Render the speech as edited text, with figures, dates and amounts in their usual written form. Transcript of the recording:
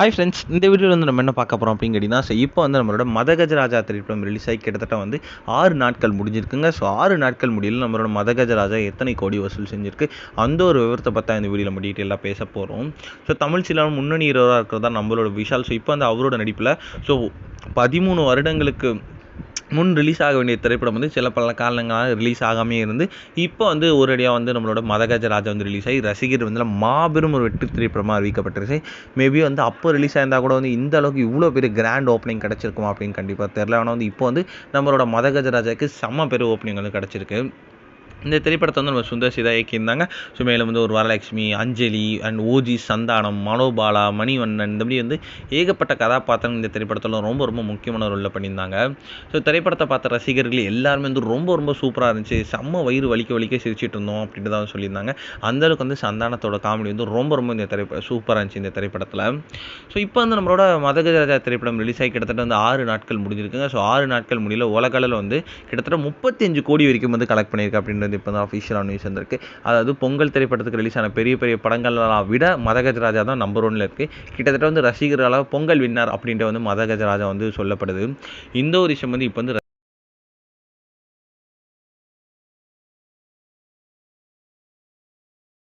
Hi friends, இந்த வீடியோவில் வந்து நம்ம என்ன பார்க்க போகிறோம் அப்படின்னு கேட்டிங்கன்னா, இப்போ வந்து நம்மளோட மதகஜராஜா திரைப்படம் ரிலீஸ் ஆகி கிட்டத்தட்ட வந்து 6 நாட்கள் முடிஞ்சிருக்குங்க. ஸோ 6 நாட்கள் முடியல நம்மளோட மதகஜராஜா எத்தனை கோடி வசூல் செஞ்சிருக்கு, அந்த ஒரு விவரத்தை பார்த்தா இந்த வீடியோவில் நம்ம டீட்டெயிலாக பேச போகிறோம். ஸோ தமிழ் சினிமாவில் முன்னணி ஹீரோவாக இருக்கிறதா நம்மளோட விஷால். ஸோ இப்போ வந்து அவரோட நடிப்பில் 13 வருடங்களுக்கு முன் ரிலீஸ் ஆக வேண்டிய திரைப்படம் வந்து சில பல காரணங்களாக ரிலீஸ் ஆகாமே இருந்து இப்போ வந்து ஒரேடியாக வந்து நம்மளோட மதகஜராஜா வந்து ரிலீஸ் ஆகி ரசிகர் வந்து மாபெரும் ஒரு வெற்றி திரைப்படமாக அறிவிக்கப்பட்டிருக்கு. மேபி வந்து அப்போ ரிலீஸ் ஆயிருந்தால் கூட வந்து இந்த அளவுக்கு இவ்வளோ பெரிய கிராண்ட் ஓப்பனிங் கிடச்சிருக்குமா அப்படின்னு கண்டிப்பாக தெரில. ஆனால் வந்து இப்போ வந்து நம்மளோட மதகஜராஜாவுக்கு செம்ம பெரிய ஓப்பனிங் வந்து கிடச்சிருக்கு. இந்த திரைப்படத்தை வந்து நம்ம சுந்தர் சி தான் இயக்கியிருந்தாங்க. ஸோ மேலும் வந்து ஒரு வரலட்சுமி, அஞ்சலி அண்ட் ஓஜி, சந்தானம், மனோபாலா, மணிவண்ணன், இந்த மாதிரி வந்து ஏகப்பட்ட கதாபாத்திரம் இந்த திரைப்படத்தில் ரொம்ப ரொம்ப முக்கியமான ரோலில் பண்ணியிருந்தாங்க. ஸோ திரைப்படத்தை பார்த்த ரசிகர்கள் எல்லாருமே வந்து ரொம்ப ரொம்ப சூப்பராக இருந்துச்சு, செம்ம வயிறு வலிக்க சிரிச்சிட்டு இருந்தோம் அப்படின்ட்டு தான் சொல்லியிருந்தாங்க. அந்தளவுக்கு வந்து சந்தானத்தோட காமெடி வந்து ரொம்ப ரொம்ப இந்த சூப்பராக இருந்துச்சு இந்த திரைப்படத்தில். ஸோ இப்போ வந்து நம்மளோட மதகஜராஜா திரைப்படம் ரிலீஸ் ஆகி கிட்டத்தட்ட வந்து 6 நாட்கள் முடிஞ்சிருக்குங்க. ஸோ 6 நாட்கள் முடியல உலகளவில் வந்து கிட்டத்தட்ட 35 கோடி வரைக்கும் வந்து கலெக்ட் பண்ணியிருக்கு அப்படின்றது இப்போ தான் அஃபிஷியலாக நியூஸ் வந்திருக்கு. அதாவது பொங்கல் திரைப்படத்துக்கு ரிலீஸ் ஆன பெரிய பெரிய படங்களெல்லாம் விட மதகஜராஜா தான் நம்பர் 1ல இருக்குது. கிட்டத்தட்ட வந்து ரசிகர்களால் பொங்கல் வின்னர் அப்படின்ட்டு வந்து மதகஜராஜா வந்து சொல்லப்படுது. இந்த ஒரு விஷயம் வந்து இப்போ வந்து